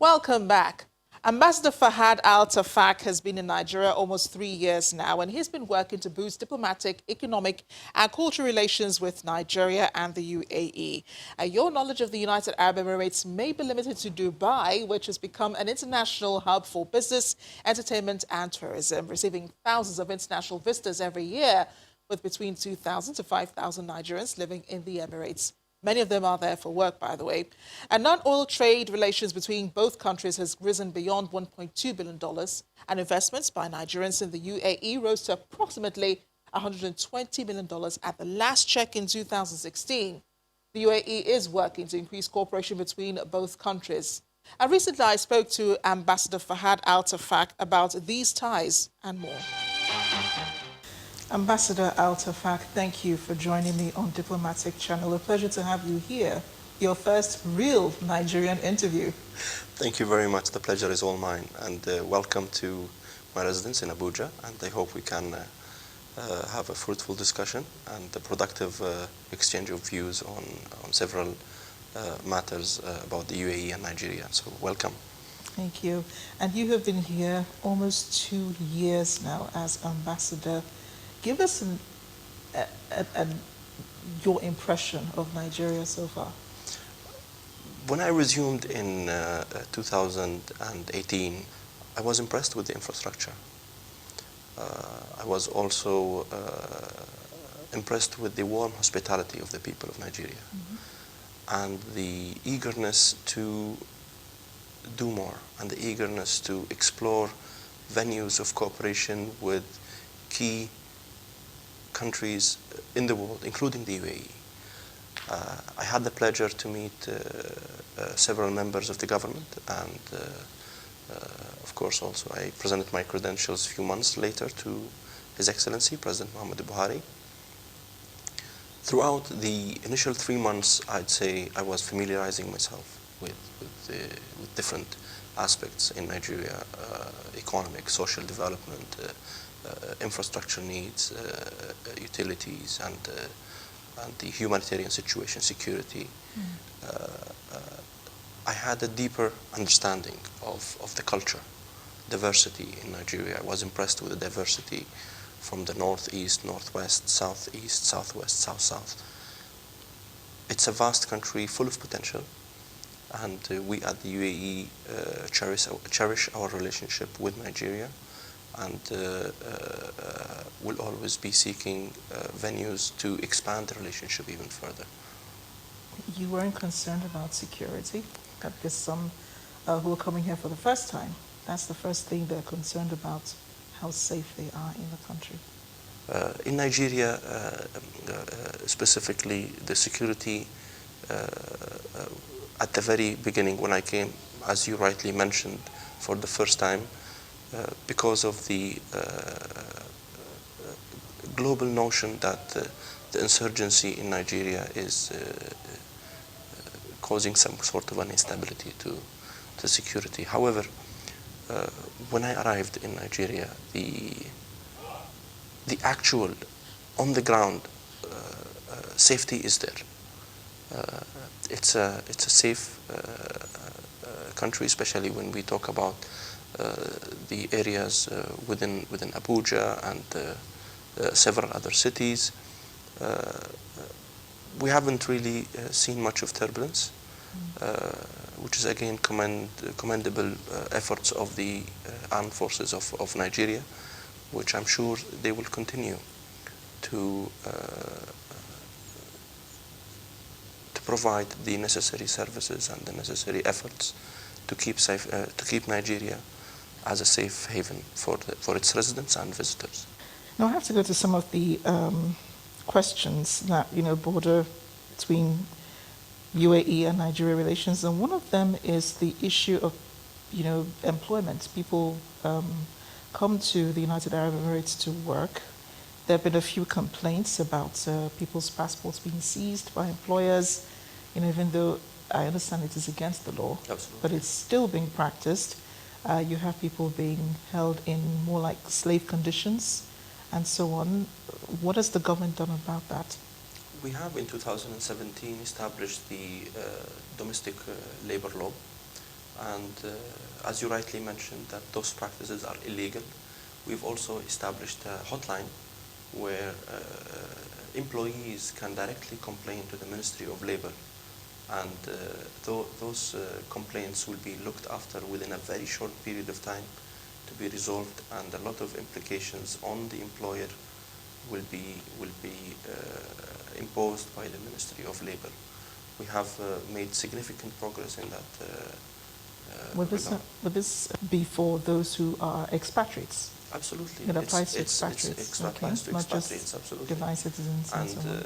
Welcome back. Ambassador Fahad Al-Tafak has been in Nigeria almost 3 years now, and he's been working to boost diplomatic, economic, and cultural relations with Nigeria and the UAE. Your knowledge of the United Arab Emirates may be limited to Dubai, which has become an international hub for business, entertainment, and tourism, receiving thousands of international visitors every year, with between 2,000 to 5,000 Nigerians living in the Emirates. Many of them are there for work, by the way. And non-oil trade relations between both countries has risen beyond $1.2 billion, and investments by Nigerians in the UAE rose to approximately $120 million at the last check in 2016. The UAE is working to increase cooperation between both countries. And recently, I spoke to Ambassador Fahad Al-Tafak about these ties and more. Ambassador Al-Tafak, thank you for joining me on Diplomatic Channel. A pleasure to have you here. Your first real Nigerian interview. Thank you very much. The pleasure is all mine. And welcome to my residence in Abuja. And I hope we can have a fruitful discussion and a productive exchange of views on several matters about the UAE and Nigeria. So welcome. Thank you. And you have been here almost 2 years now as ambassador. Give us your impression of Nigeria so far. When I resumed in 2018, I was impressed with the infrastructure. I was also impressed with the warm hospitality of the people of Nigeria, and the eagerness to do more, and the eagerness to explore venues of cooperation with key countries in the world, including the UAE. I had the pleasure to meet several members of the government, and of course also I presented my credentials a few months later to His Excellency President Muhammad Buhari. Throughout the initial 3 months, I'd say I was familiarizing myself with different aspects in Nigeria: economic, social development, infrastructure needs, utilities, and the humanitarian situation, security. I had a deeper understanding of the culture, diversity in Nigeria. I was impressed with the diversity from the northeast, northwest, southeast, southwest, south-south. It's a vast country full of potential, and we at the UAE cherish our relationship with Nigeria, and will always be seeking venues to expand the relationship even further. You weren't concerned about security? There's some who are coming here for the first time. That's the first thing they're concerned about, how safe they are in the country. In Nigeria, specifically, the security at the very beginning when I came, as you rightly mentioned, for the first time, because of the global notion that the insurgency in Nigeria is causing some sort of an instability to security. However, when I arrived in Nigeria, the actual on-the-ground safety is there. It's a safe country, especially when we talk about the areas within Abuja and several other cities. We haven't really seen much of turbulence, which is again commendable efforts of the armed forces of Nigeria, which I'm sure they will continue to provide the necessary services and the necessary efforts to keep Nigeria as a safe haven for its residents and visitors. Now I have to go to some of the questions that border between UAE and Nigeria relations, and one of them is the issue of employment. People come to the United Arab Emirates to work. There have been a few complaints about people's passports being seized by employers, even though I understand it is against the law. Absolutely. But it's still being practiced. You have people being held in more like slave conditions and so on. What has the government done about that? We have in 2017 established the domestic labor law, And as you rightly mentioned, that those practices are illegal. We've also established a hotline where employees can directly complain to the Ministry of Labor, and those complaints will be looked after within a very short period of time to be resolved, and a lot of implications on the employer will be imposed by the Ministry of Labor. We have made significant progress in that Would this be for those who are expatriates? Absolutely. It applies to expatriates, It applies to not expatriates, just absolutely. Dubai citizens and so on.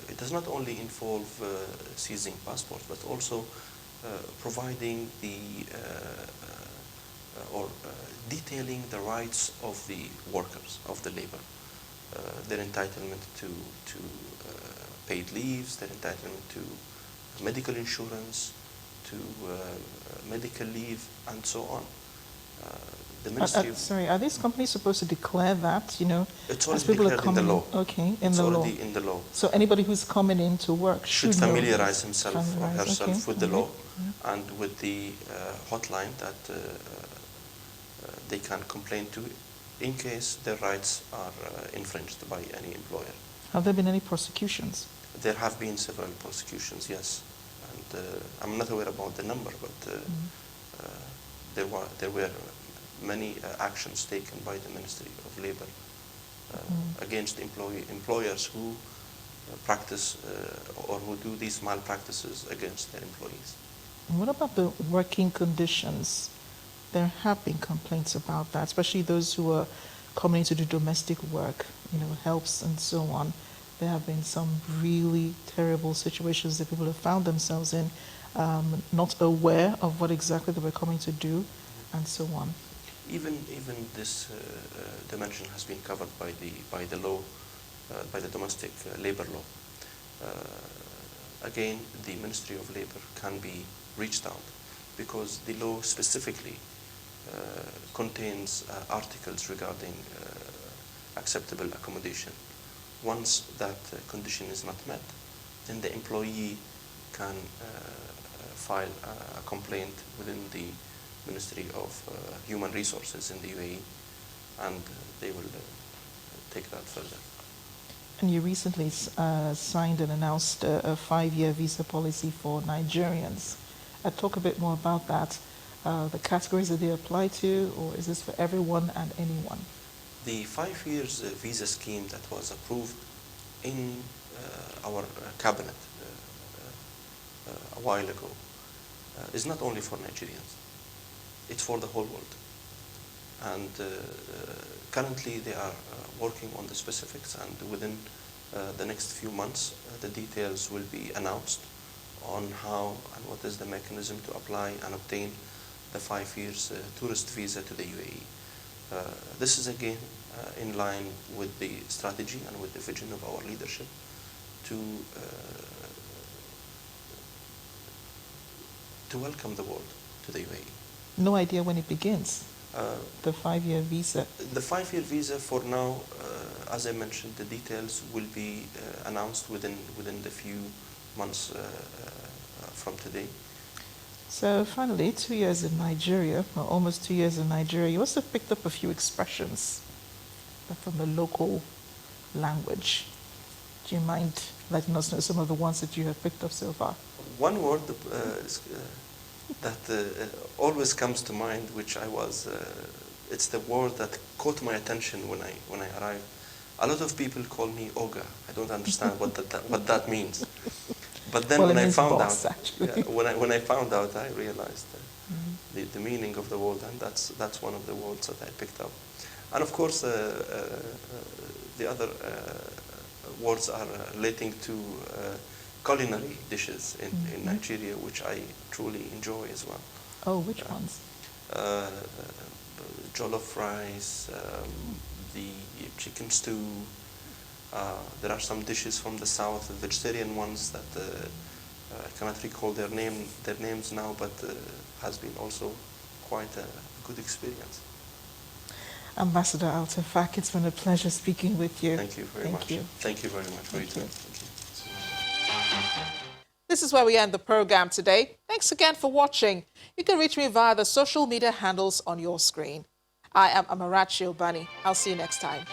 It does not only involve seizing passports, but also providing the or detailing the rights of the workers, of the labor, their entitlement to paid leaves, their entitlement to medical insurance, to medical leave, and so on. The Ministry sorry, are these companies supposed to declare that, it's as already people are declared in the coming law. Okay, in It's the law. already in the law. So anybody who's coming in to work Should know familiarize this. himself or Familiarize, herself okay. with the law Mm-hmm. and with the hotline that they can complain to in case their rights are infringed by any employer. Have there been any prosecutions? There have been several prosecutions, yes. And I'm not aware about the number, but there were many actions taken by the Ministry of Labor against employers who practice or who do these malpractices against their employees. And what about the working conditions? There have been complaints about that, especially those who are coming to do domestic work, helps and so on. There have been some really terrible situations that people have found themselves in, not aware of what exactly they were coming to do, and so on. Even this dimension has been covered by the law, by the domestic labor law. Again, the Ministry of Labor can be reached out because the law specifically contains articles regarding acceptable accommodation. Once that condition is not met, then the employee can file a complaint within the Ministry of Human Resources in the UAE, and they will take that further. And you recently signed and announced a 5-year visa policy for Nigerians. Talk a bit more about that. The categories that they apply to, or is this for everyone and anyone? The 5 years visa scheme that was approved in our cabinet a while ago is not only for Nigerians. It's for the whole world. And currently they are working on the specifics, and within the next few months the details will be announced on how and what is the mechanism to apply and obtain the 5 years tourist visa to the UAE. This is again in line with the strategy and with the vision of our leadership to welcome the world to the UAE. No idea when it begins, the 5-year visa? The 5-year visa for now, as I mentioned, the details will be announced within the few months from today. So finally, 2 years in Nigeria, or almost 2 years in Nigeria, you also picked up a few expressions from the local language. Do you mind letting us know some of the ones that you have picked up so far? One word that always comes to mind, which it's the word that caught my attention when I arrived. A lot of people call me Oga. I don't understand what that means. But then when I found out, when I found out, I realized the meaning of the word, and that's one of the words that I picked up. And of course, the other words are relating to culinary dishes in Nigeria, which I truly enjoy as well. Oh, which ones? Jollof rice, the chicken stew. There are some dishes from the south, vegetarian ones that I cannot recall their names now, but has been also quite a good experience. Ambassador Al-Tafaq, it's been a pleasure speaking with you. Thank you very much. Thank you very much for your time. Thank you. This is where we end the program today. Thanks again for watching. You can reach me via the social media handles on your screen. I am Amarachi Obani. I'll see you next time.